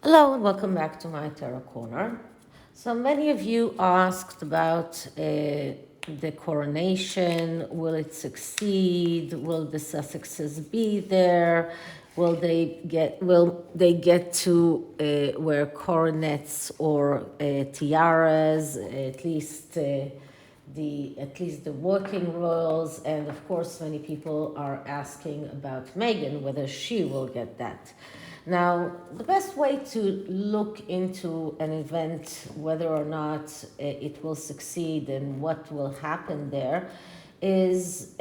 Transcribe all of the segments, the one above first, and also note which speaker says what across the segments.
Speaker 1: Hello and welcome back to my Tarot Corner. So many of you asked about the coronation. Will it succeed? Will the Sussexes be there? Will they get to wear coronets or tiaras? At least the working royals, and of course many people are asking about Meghan, whether she will get that. Now, the best way to look into an event, whether or not it will succeed and what will happen there, is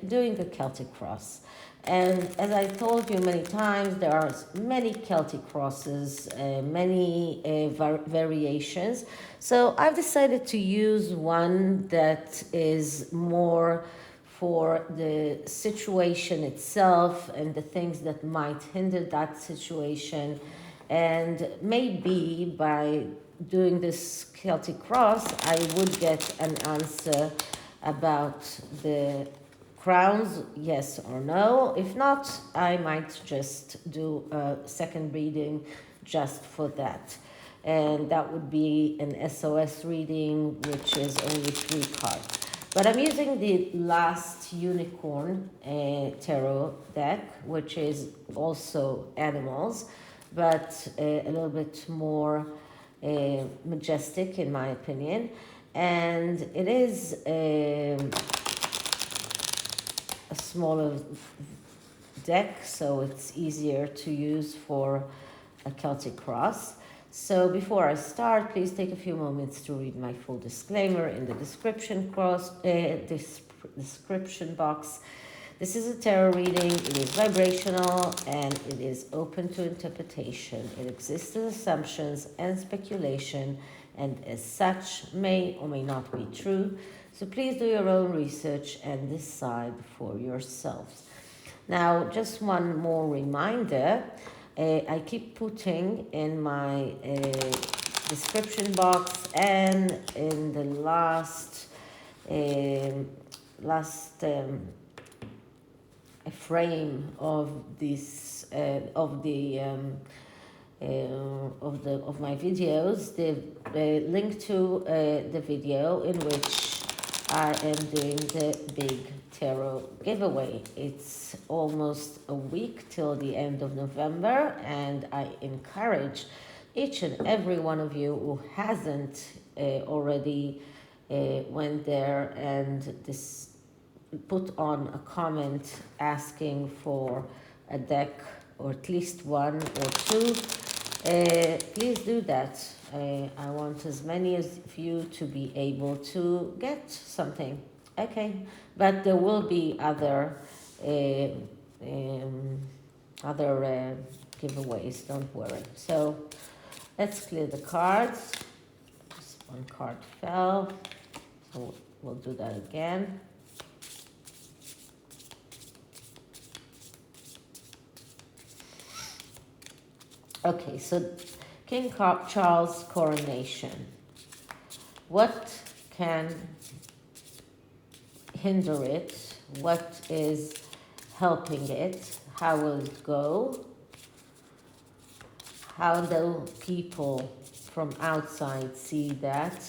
Speaker 1: doing a Celtic cross. And as I told you many times, there are many Celtic crosses, many variations. So I've decided to use one that is more for the situation itself and the things that might hinder that situation. And maybe by doing this Celtic cross, I would get an answer about the crowns, yes or no. If not, I might just do a second reading just for that. And that would be an SOS reading, which is only 3 cards. But I'm using the last unicorn tarot deck, which is also animals, but a little bit more majestic in my opinion. And it is a smaller deck, so it's easier to use for a Celtic cross. So before I start, please take a few moments to read my full disclaimer in the description box. This is a tarot reading. It is vibrational and it is open to interpretation. It exists as assumptions and speculation, and as such may or may not be true. So please do your own research and decide for yourselves. Now, just one more reminder. I keep putting in my description box and in the last frame of this of my videos, the link to the video in which I am doing the big tarot giveaway. It's almost a week till the end of November, and I encourage each and every one of you who hasn't already went there and put on a comment asking for a deck, or at least one or two. Please do that. I want as many of you to be able to get something. Okay, but there will be other giveaways, don't worry. So let's clear the cards. Just one card fell, so we'll do that again. Okay, so King Charles' coronation. What can hinder it? What is helping it? How will it go? How do people from outside see that?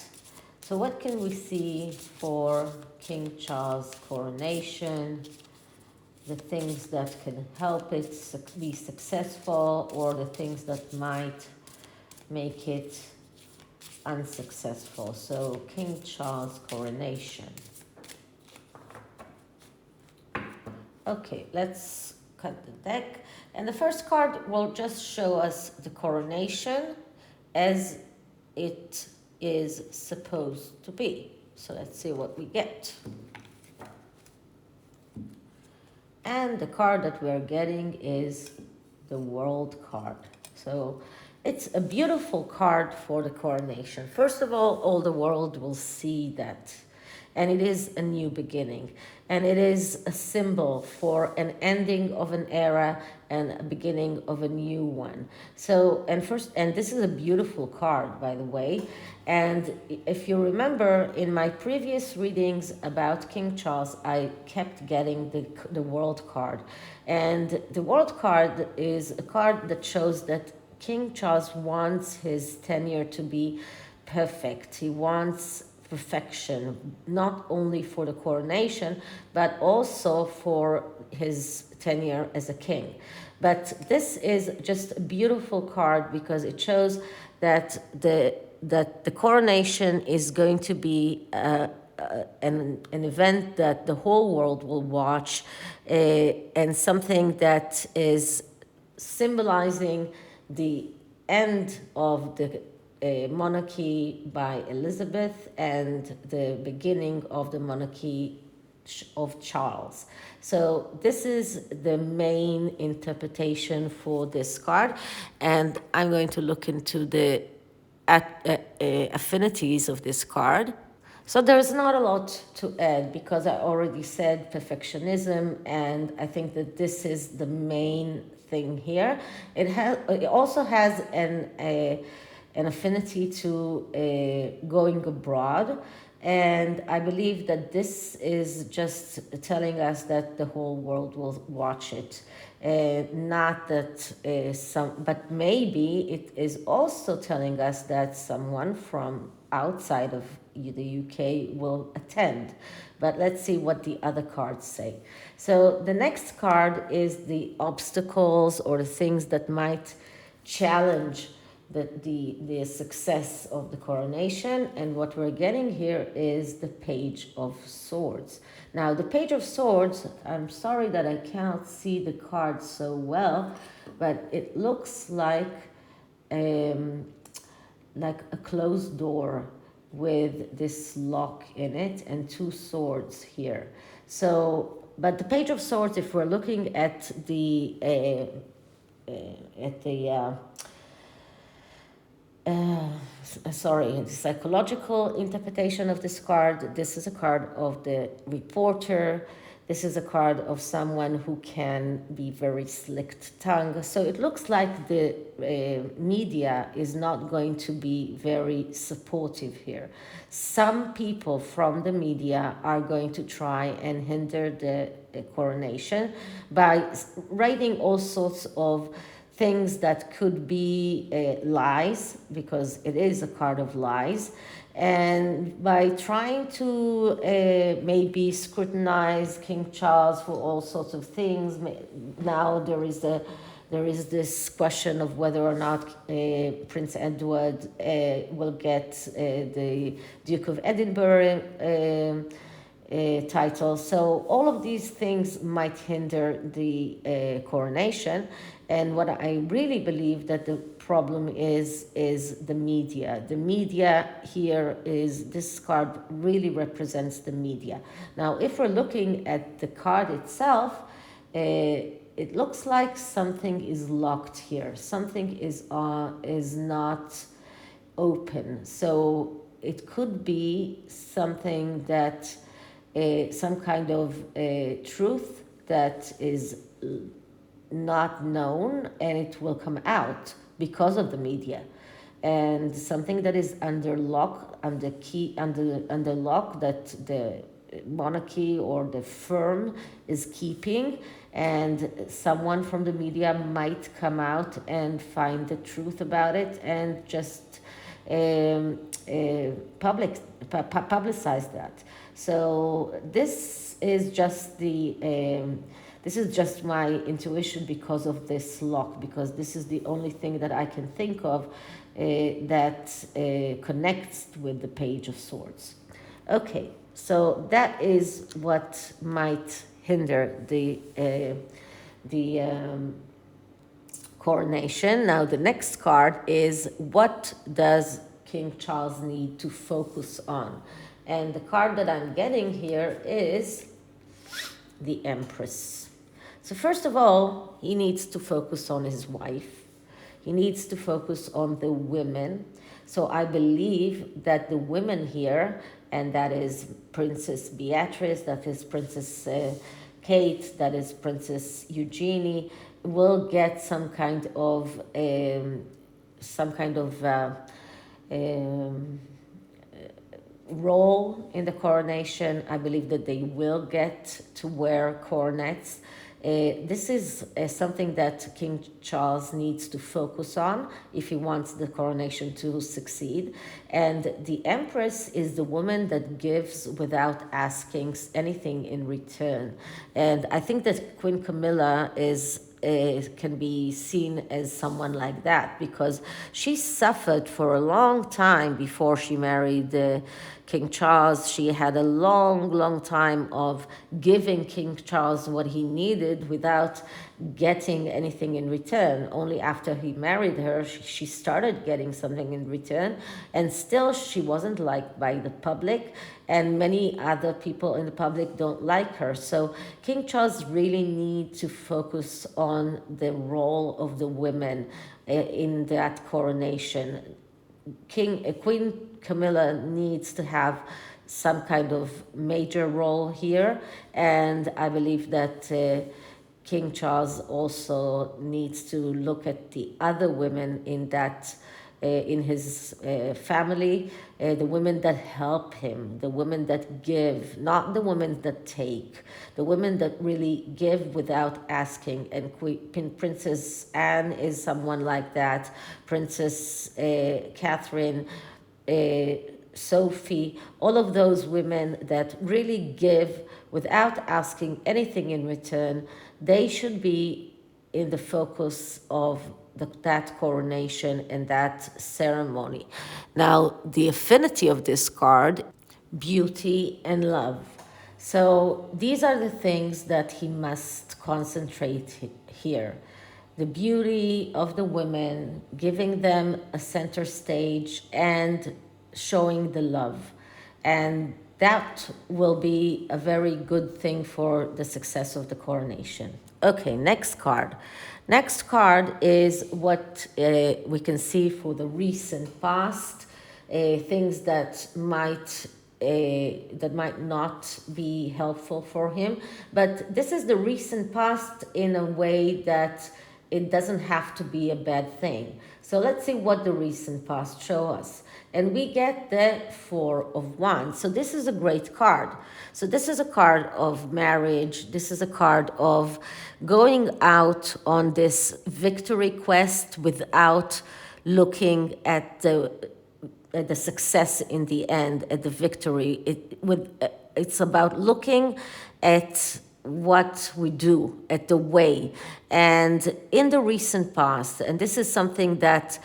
Speaker 1: So what can we see for King Charles' coronation? The things that can help it be successful, or the things that might make it unsuccessful. So King Charles' coronation. Okay, let's cut the deck. And the first card will just show us the coronation as it is supposed to be. So let's see what we get. And the card that we are getting is the World card. So it's a beautiful card for the coronation. First of all the world will see that. And it is a new beginning. And it is a symbol for an ending of an era and a beginning of a new one. So, and this is a beautiful card, by the way. And if you remember, in my previous readings about King Charles, I kept getting the World card. And the World card is a card that shows that King Charles wants his tenure to be perfect. He wants perfection, not only for the coronation, but also for his tenure as a king. But this is just a beautiful card because it shows that the coronation is going to be an event that the whole world will watch, and something that is symbolizing the end of the monarchy by Elizabeth and the beginning of the monarchy of Charles. So this is the main interpretation for this card, and I'm going to look into the affinities of this card. So there's not a lot to add because I already said perfectionism, and I think that this is the main thing here. It also has an affinity to going abroad, and I believe that this is just telling us that the whole world will watch it. Not that but maybe it is also telling us that someone from outside of the UK will attend. But let's see what the other cards say. So the next card is the obstacles or the things that might challenge the success of the coronation, and what we're getting here is the Page of Swords. Now the Page of Swords, I'm sorry that I cannot see the card so well, but it looks like a closed door with this lock in it and two swords here. So, but the Page of Swords, if we're looking at the psychological interpretation of this card, this is a card of the reporter. This is a card of someone who can be very slick-tongued. So it looks like the media is not going to be very supportive here. Some people from the media are going to try and hinder the coronation by writing all sorts of things that could be lies, because it is a card of lies, and by trying to maybe scrutinize King Charles for all sorts of things. Now there is this question of whether or not Prince Edward will get the Duke of Edinburgh title. So all of these things might hinder the coronation. And what I really believe that the problem is the media. The media here is, this card really represents the media. Now, if we're looking at the card itself, it looks like something is locked here. Something is not open. So it could be something that, some kind of truth that is not known, and it will come out because of the media, and something that is under lock, under lock, that the monarchy or the firm is keeping, and someone from the media might come out and find the truth about it and just publicize that. So this is just this is just my intuition because of this lock, because this is the only thing that I can think of that connects with the Page of Swords. Okay, so that is what might hinder the coronation. Now the next card is, what does King Charles need to focus on? And the card that I'm getting here is the Empress. So first of all, he needs to focus on his wife. He needs to focus on the women. So I believe that the women here, and that is Princess Beatrice, that is Princess Kate, that is Princess Eugenie, will get some kind of role in the coronation. I believe that they will get to wear coronets. This is something that King Charles needs to focus on if he wants the coronation to succeed. And the Empress is the woman that gives without asking anything in return. And I think that Queen Camilla can be seen as someone like that, because she suffered for a long time before she married King Charles. She had a long time of giving King Charles what he needed without getting anything in return. Only after he married her, she started getting something in return, and still she wasn't liked by the public, and many other people in the public don't like her. So King Charles really needs to focus on the role of the women in that coronation. Queen Camilla needs to have some kind of major role here, and I believe that King Charles also needs to look at the other women in that in his family, the women that help him, the women that give, not the women that take, the women that really give without asking. And Princess Anne is someone like that. Princess Catherine, Sophie, all of those women that really give without asking anything in return, they should be in the focus of that coronation and that ceremony. Now, the affinity of this card, beauty and love. So these are the things that he must concentrate here. The beauty of the women, giving them a center stage and showing the love. And that will be a very good thing for the success of the coronation. Okay, next card. Next card is what we can see for the recent past, things that might not be helpful for him. But this is the recent past in a way that it doesn't have to be a bad thing. So let's see what the recent past show us. And we get the Four of Wands. So this is a great card. So this is a card of marriage. This is a card of going out on this victory quest without looking at the success in the end, at the victory. It's about looking at what we do, at the way. And in the recent past, and this is something that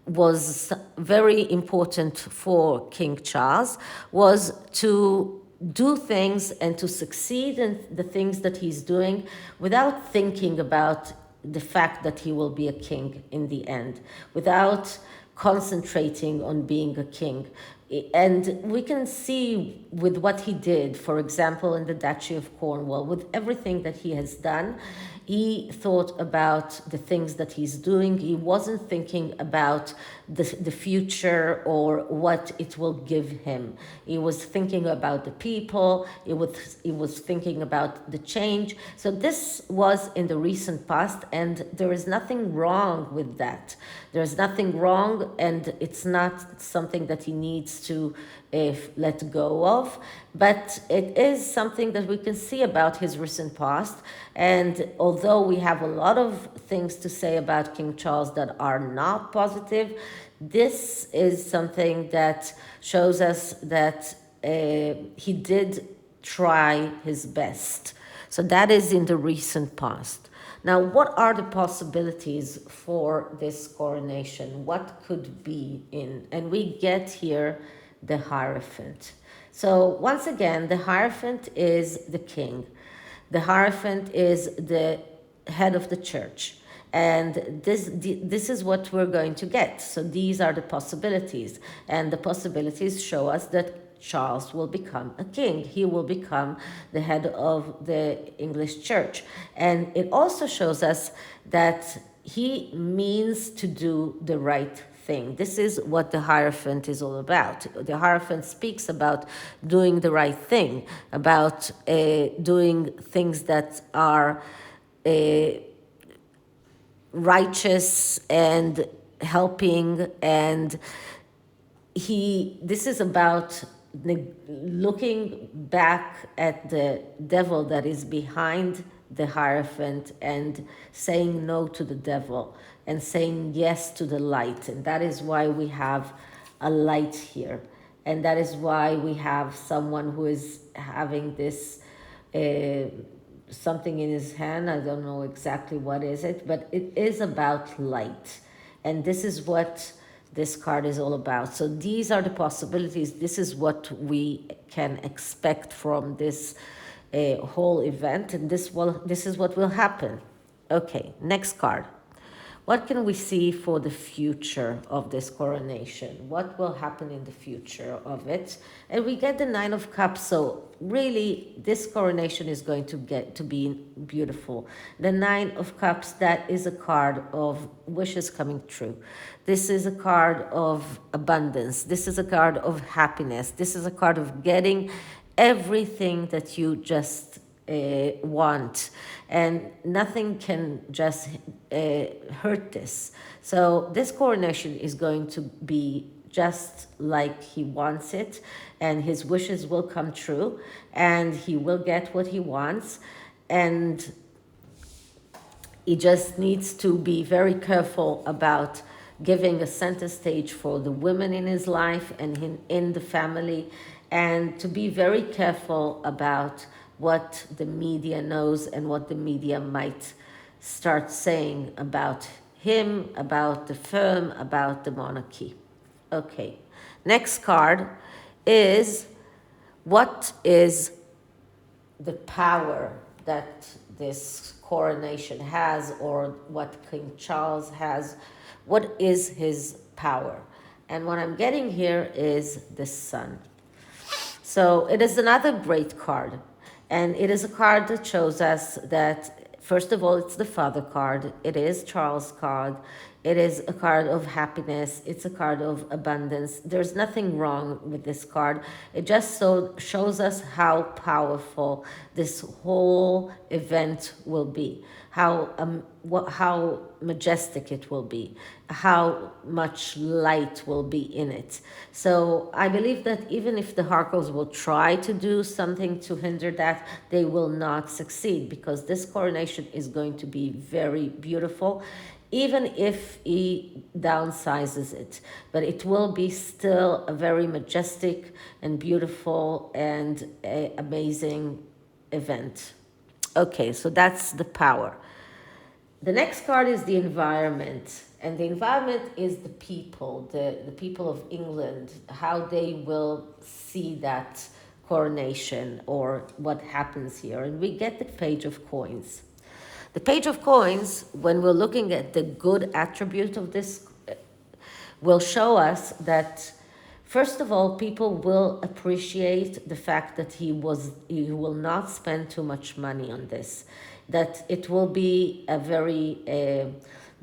Speaker 1: was very important for King Charles, was to do things and to succeed in the things that he's doing without thinking about the fact that he will be a king in the end, without concentrating on being a king. And we can see with what he did, for example, in the Duchy of Cornwall, with everything that he has done, he thought about the things that he's doing. He wasn't thinking about the future or what it will give him. He was thinking about the people. He was thinking about the change. So this was in the recent past, and there is nothing wrong with that. There's nothing wrong, and it's not something that he needs to let go of, but it is something that we can see about his recent past. And although we have a lot of things to say about King Charles that are not positive, this is something that shows us that he did try his best. So that is in the recent past. Now, what are the possibilities for this coronation? What could be in? And we get here the Hierophant. So once again, the Hierophant is the king. The Hierophant is the head of the church. And this is what we're going to get. So these are the possibilities. And the possibilities show us that Charles will become a king. He will become the head of the English church. And it also shows us that he means to do the right thing. This is what the Hierophant is all about. The Hierophant speaks about doing the right thing, about doing things that are righteous and helping, and this is about looking back at the devil that is behind the Hierophant and saying no to the devil and saying yes to the light. And that is why we have a light here. And that is why we have someone who is having this something in his hand. I don't know exactly what is it, but it is about light. And this is what this card is all about. So these are the possibilities. This is what we can expect from this whole event, and this is what will happen. Okay, next card. What can we see for the future of this coronation? What will happen in the future of it? And we get the Nine of Cups. So really, this coronation is going to get to be beautiful. The Nine of Cups, that is a card of wishes coming true. This is a card of abundance. This is a card of happiness. This is a card of getting everything that you just want, and nothing can just hurt this. So this coronation is going to be just like he wants it, and his wishes will come true, and he will get what he wants. And he just needs to be very careful about giving a center stage for the women in his life and in the family, and to be very careful about what the media knows and what the media might start saying about him, about the firm, about the monarchy. Okay, next card is, what is the power that this coronation has, or what King Charles has? What is his power? And what I'm getting here is the Sun. So it is another great card. And it is a card that shows us that, first of all, it's the Father card. It is Charles' card. It is a card of happiness. It's a card of abundance. There's nothing wrong with this card. It just shows us how powerful this whole event will be, how majestic it will be, how much light will be in it. So I believe that even if the Harkles will try to do something to hinder that, they will not succeed, because this coronation is going to be very beautiful, even if he downsizes it. But it will be still a very majestic and beautiful and amazing event. Okay, so that's the power. The next card is the environment. And the environment is the people, the people of England, how they will see that coronation or what happens here. And we get the Page of Coins. The Page of Coins, when we're looking at the good attribute of this, will show us that, first of all, people will appreciate the fact that he will not spend too much money on this, that it will be a very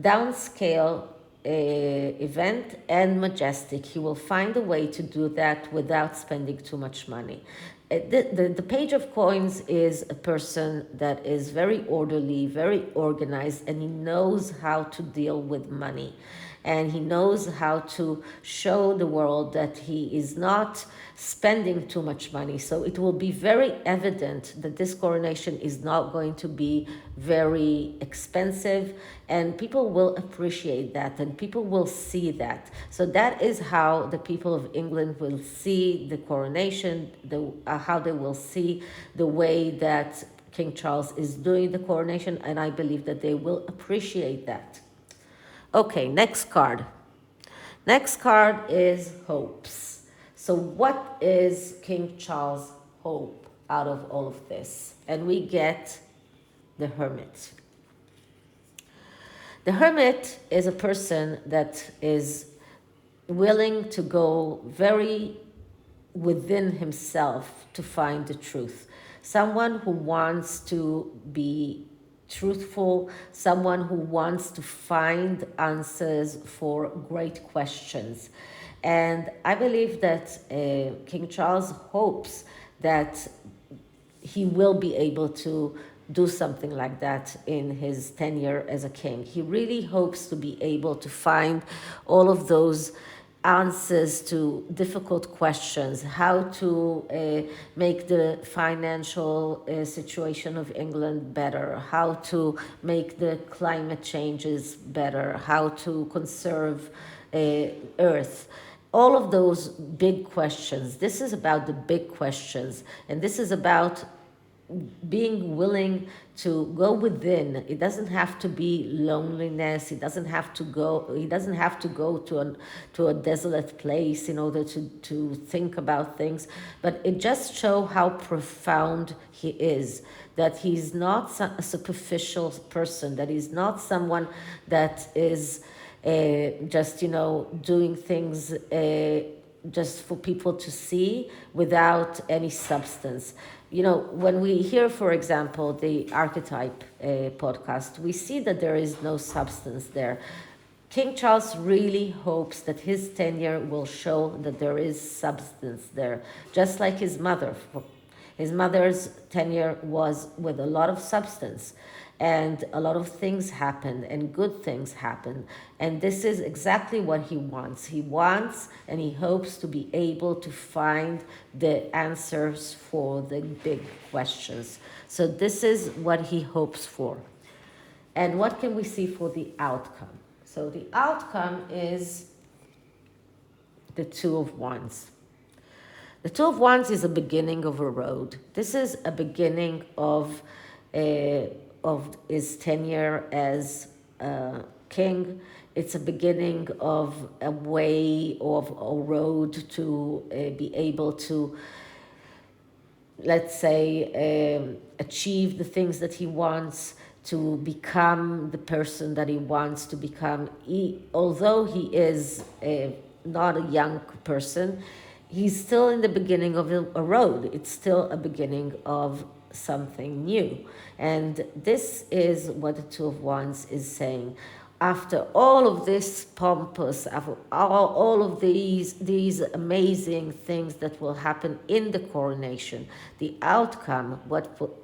Speaker 1: downscale event and majestic. He will find a way to do that without spending too much money. The Page of Coins is a person that is very orderly, very organized, and he knows how to deal with money. And he knows how to show the world that he is not spending too much money. So it will be very evident that this coronation is not going to be very expensive, and people will appreciate that, and people will see that. So that is how the people of England will see the coronation, how they will see the way that King Charles is doing the coronation, and I believe that they will appreciate that. Okay, next card. Next card is hopes. So what is King Charles' hope out of all of this? And we get the Hermit. The Hermit is a person that is willing to go very within himself to find the truth. Someone who wants to be truthful, someone who wants to find answers for great questions. And I believe that King Charles hopes that he will be able to do something like that in his tenure as a king. He really hopes to be able to find all of those answers to difficult questions, how to make the financial situation of England better, how to make the climate changes better, how to conserve Earth. All of those big questions. This is about the big questions, and this is about being willing to go within. It doesn't have to be loneliness. He doesn't have to go to a desolate place in order to think about things. But it just shows how profound he is. That he's not a superficial person. That he's not someone that is just doing things just for people to see without any substance. When we hear, for example, the archetype podcast, we see that there is no substance there. King Charles really hopes that his tenure will show that there is substance there, just like his mother. His mother's tenure was with a lot of substance, and a lot of things happened, and good things happened. And this is exactly what he wants. He wants and he hopes to be able to find the answers for the big questions. So this is what he hopes for. And what can we see for the outcome? So the outcome is the Two of Wands. The Two of Wands is a beginning of a road. This is a beginning of his tenure as king. It's a beginning of a way, of a road to be able to, let's say, achieve the things that he wants, to become the person that he wants to become. Although he is not a young person, he's still in the beginning of a road. It's still a beginning of something new. And this is what the Two of Wands is saying. After all of this pompous, after all of these amazing things that will happen in the coronation, the outcome,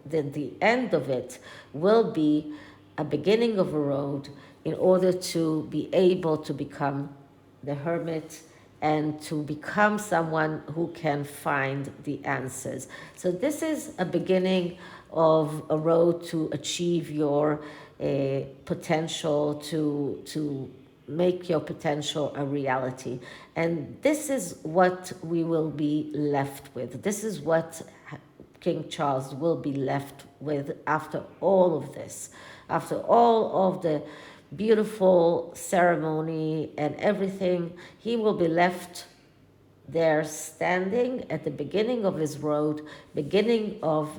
Speaker 1: the end of it, will be a beginning of a road in order to be able to become the hermit and to become someone who can find the answers. So this is a beginning of a road to achieve your potential, to make your potential a reality. And this is what we will be left with. This is what King Charles will be left with after all of this, after all of the beautiful ceremony and everything. He will be left there standing at the beginning of his road, beginning of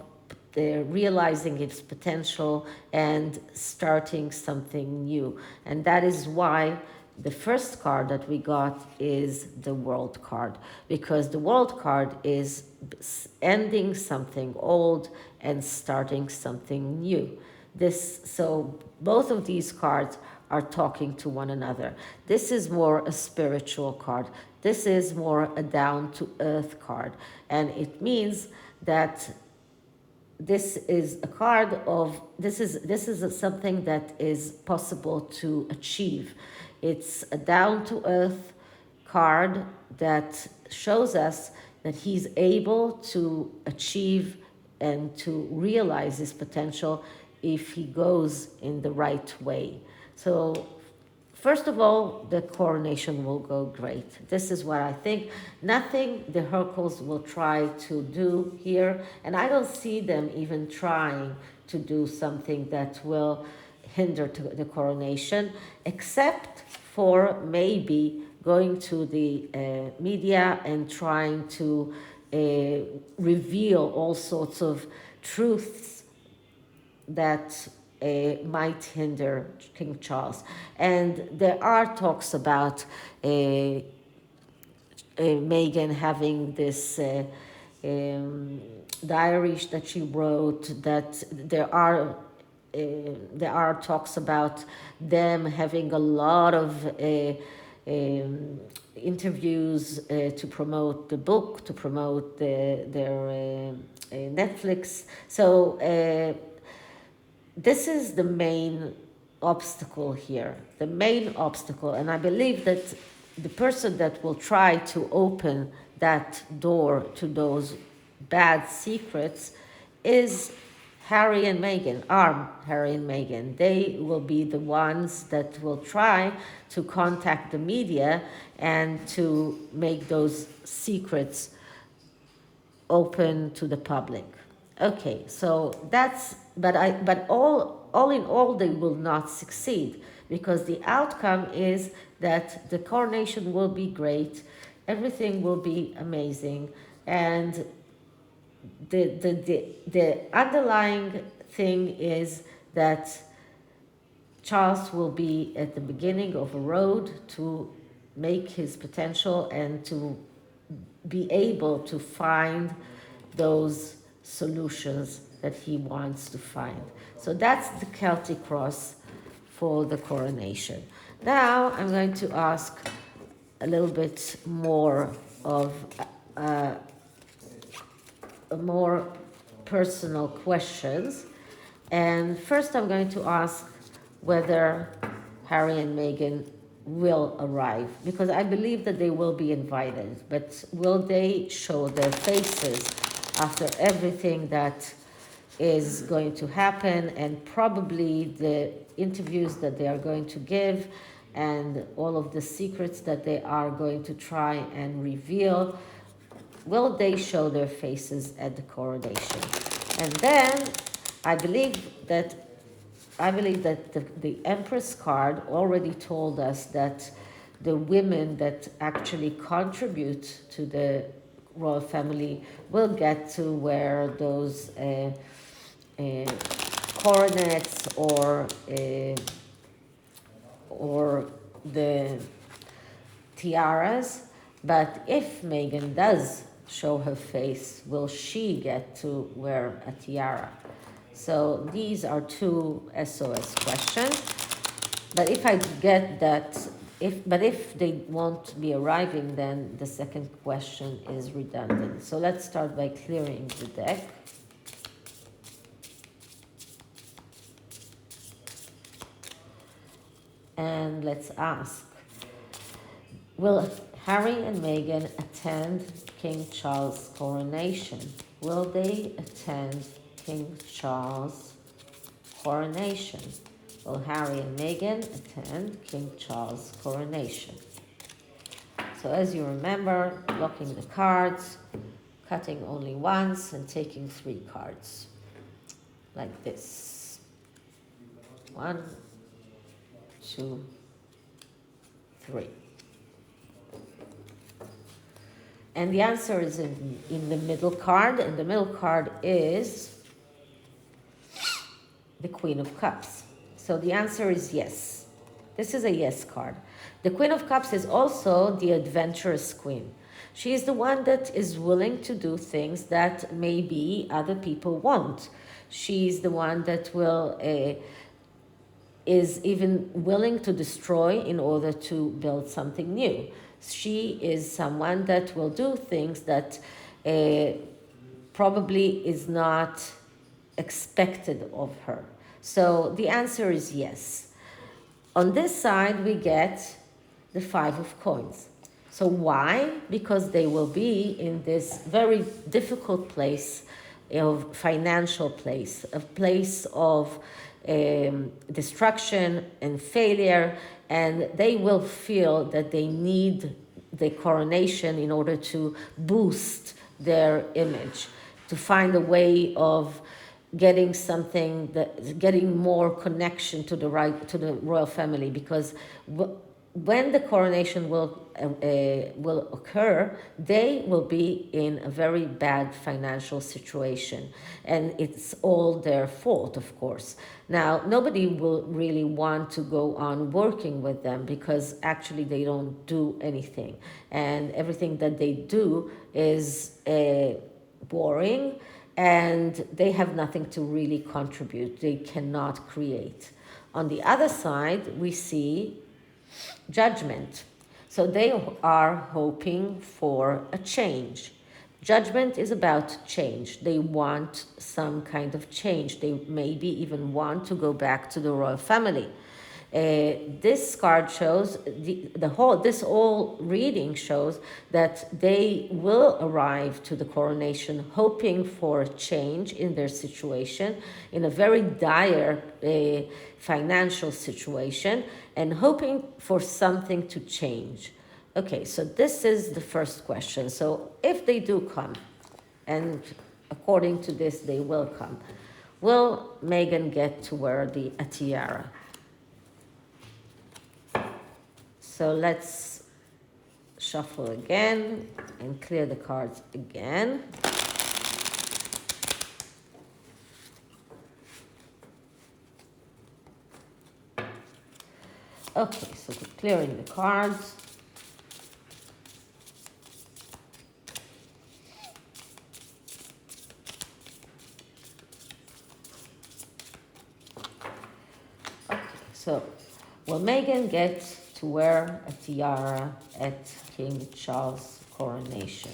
Speaker 1: realizing its potential and starting something new. And that is why the first card that we got is the World card, because the World card is ending something old and starting something new. So both of these cards are talking to one another. This is more a spiritual card. This is more a down-to-earth card. And it means that this is a card of, this is something that is possible to achieve. It's a down-to-earth card that shows us that he's able to achieve and to realize his potential if he goes in the right way. So first of all, the coronation will go great. This is what I think. Nothing the Hercules will try to do here, and I don't see them even trying to do something that will hinder the coronation, except for maybe going to the media and trying to reveal all sorts of truths that might hinder King Charles. And there are talks about Meghan having this diary that she wrote, that there are talks about them having a lot of interviews to promote the book, to promote their Netflix. So this is the main obstacle here, the main obstacle. And I believe that the person that will try to open that door to those bad secrets is Harry and Meghan, are Harry and Meghan. They will be the ones that will try to contact the media and to make those secrets open to the public. Okay, so that's, but all in all, they will not succeed, because the outcome is that the coronation will be great, everything will be amazing, and the underlying thing is that Charles will be at the beginning of a road to make his potential and to be able to find those solutions that he wants to find. So that's the Celtic cross for the coronation. Now I'm going to ask a little bit more of more personal questions. And first I'm going to ask whether Harry and Meghan will arrive, because I believe that they will be invited, but will they show their faces after everything that is going to happen, and probably the interviews that they are going to give and all of the secrets that they are going to try and reveal? Will they show their faces at the coronation? And then I believe that the Empress card already told us that the women that actually contribute to the royal family will get to wear those coronets or the tiaras. But if Meghan does show her face, will she get to wear a tiara? So these are two SOS questions. But if I get that, if they won't be arriving, then the second question is redundant. So let's start by clearing the deck. And let's ask, will Harry and Meghan attend King Charles' coronation? Will they attend King Charles' coronation? Will Harry and Meghan attend King Charles' coronation? So as you remember, blocking the cards, cutting only once, and taking 3 cards. Like this. 1, 2, 3. And the answer is in the middle card, and the middle card is the Queen of Cups. So the answer is yes. This is a yes card. The Queen of Cups is also the adventurous queen. She is the one that is willing to do things that maybe other people won't. She's the one that will is even willing to destroy in order to build something new. She is someone that will do things that probably is not expected of her. So the answer is yes. On this side, we get the 5 of coins. So why? Because they will be in this very difficult place, of financial place, a place of destruction and failure, and they will feel that they need the coronation in order to boost their image, to find a way of getting something getting more connection to the royal family, because when the coronation will occur, they will be in a very bad financial situation, and it's all their fault, of course. Now, nobody will really want to go on working with them, because actually they don't do anything, and everything that they do is boring, and they have nothing to really contribute. They cannot create. On the other side, we see Judgment. So they are hoping for a change. Judgment is about change. They want some kind of change. They maybe even want to go back to the royal family. This card shows this whole reading shows that they will arrive to the coronation hoping for change in their situation, in a very dire financial situation, and hoping for something to change. Okay, so this is the first question. So if they do come, and according to this they will come, will Meghan get to wear a tiara? So let's shuffle again and clear the cards again. Okay, so clearing the cards. Okay, so will Meghan get to wear a tiara at King Charles' coronation?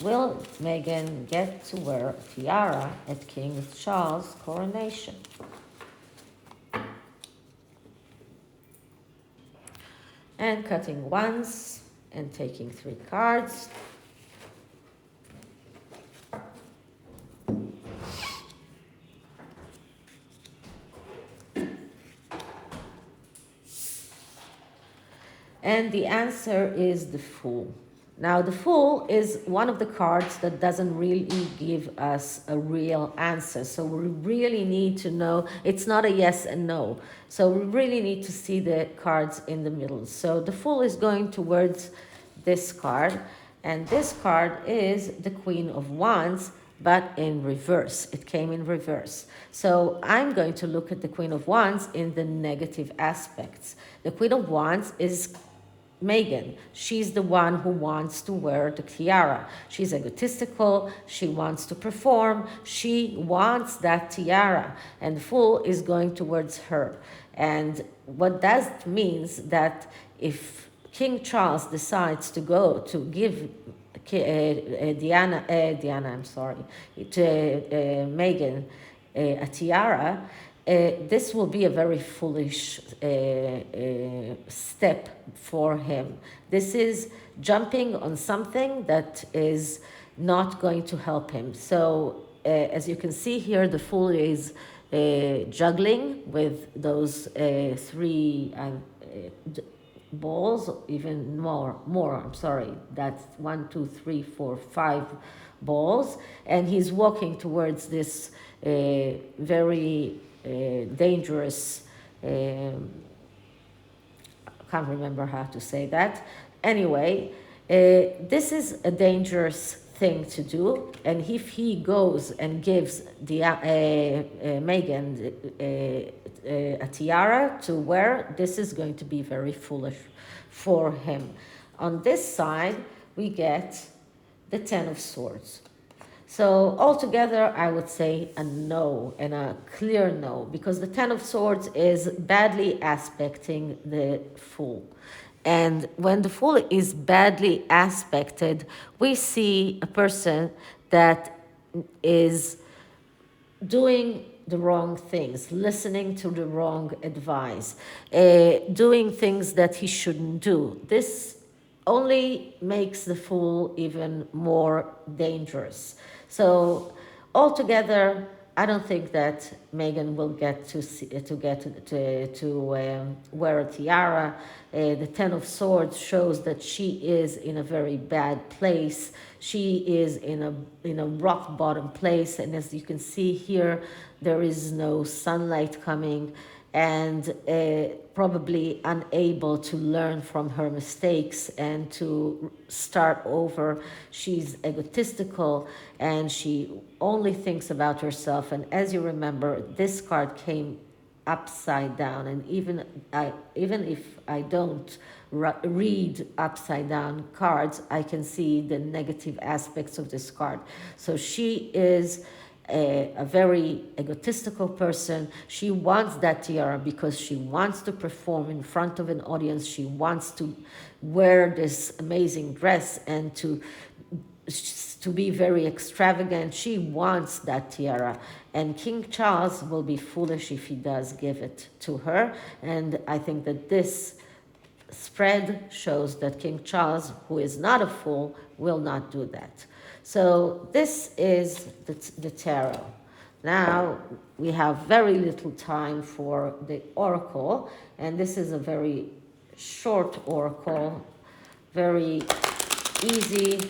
Speaker 1: Will Meghan get to wear a tiara at King Charles' coronation? And cutting once and taking 3 cards. And the answer is the Fool. Now, the Fool is one of the cards that doesn't really give us a real answer. So we really need to know, it's not a yes and no. So we really need to see the cards in the middle. So the Fool is going towards this card. And this card is the Queen of Wands, but in reverse. It came in reverse. So I'm going to look at the Queen of Wands in the negative aspects. The Queen of Wands is Meghan. She's the one who wants to wear the tiara. She's egotistical. She wants to perform. She wants that tiara. And the Fool is going towards her. And what that means that if King Charles decides to go to give Meghan a tiara, this will be a very foolish step for him. This is jumping on something that is not going to help him. So as you can see here, the Fool is juggling with those 3 balls, even more, I'm sorry, that's 1, 2, 3, 4, 5 balls, and he's walking towards this very dangerous, can't remember how to say that. Anyway, this is a dangerous thing to do, and if he goes and gives the Meghan a tiara to wear, this is going to be very foolish for him. On this side, we get the 10 of Swords. So altogether, I would say a no, and a clear no, because the 10 of Swords is badly aspecting the Fool. And when the Fool is badly aspected, we see a person that is doing the wrong things, listening to the wrong advice, doing things that he shouldn't do. This only makes the Fool even more dangerous. So altogether, I don't think that Meghan will get to wear a tiara. The 10 of Swords shows that she is in a very bad place. She is in a rock bottom place, and as you can see here, there is no sunlight coming, and probably unable to learn from her mistakes and to start over. She's egotistical and she only thinks about herself. And as you remember, this card came upside down, and even if I don't read upside down cards, I can see the negative aspects of this card. So she is a very egotistical person. She wants that tiara because she wants to perform in front of an audience. She wants to wear this amazing dress and to to be very extravagant. She wants that tiara, and King Charles will be foolish if he does give it to her. And I think that this spread shows that King Charles, who is not a fool, will not do that. So this is the tarot. Now we have very little time for the oracle, and this is a very short oracle, very easy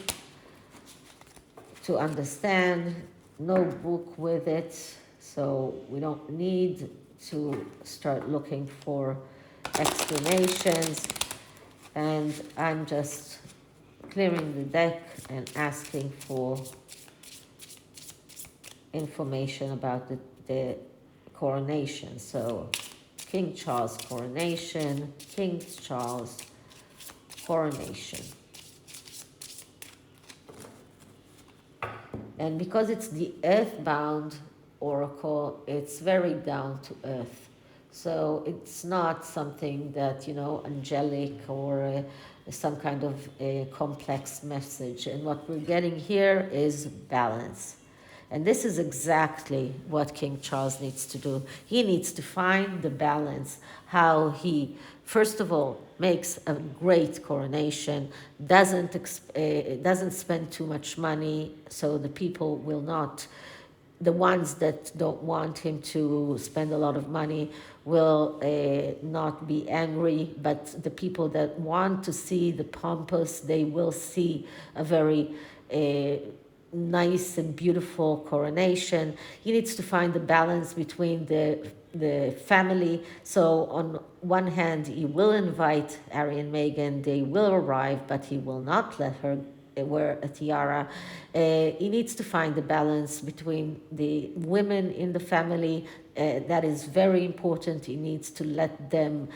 Speaker 1: to understand, no book with it, so we don't need to start looking for explanations. And I'm just clearing the deck and asking for information about the coronation. So King Charles coronation, King Charles coronation. And because it's the earthbound oracle, it's very down to earth. So it's not something that, you know, angelic or some kind of a complex message. And what we're getting here is balance. And this is exactly what King Charles needs to do. He needs to find the balance, how he, first of all, makes a great coronation, doesn't spend too much money, so the people will not, the ones that don't want him to spend a lot of money will not be angry, but the people that want to see the pompous, they will see a very nice and beautiful coronation. He needs to find the balance between the family. So on one hand, he will invite Harry and Meghan, they will arrive, but he will not let her wear a tiara. He needs to find the balance between the women in the family. That is very important. He needs to let them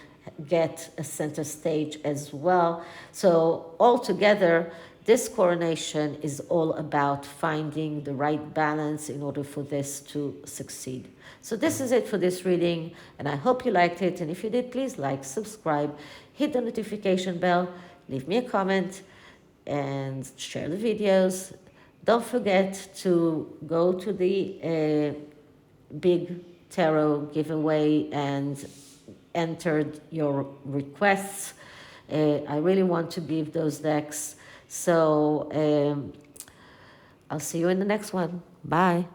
Speaker 1: get a center stage as well. So altogether, this coronation is all about finding the right balance in order for this to succeed. So this is it for this reading, and I hope you liked it. And if you did, please like, subscribe, hit the notification bell, leave me a comment, and share the videos. Don't forget to go to the big tarot giveaway and enter your requests. I really want to give those decks. So I'll see you in the next one. Bye.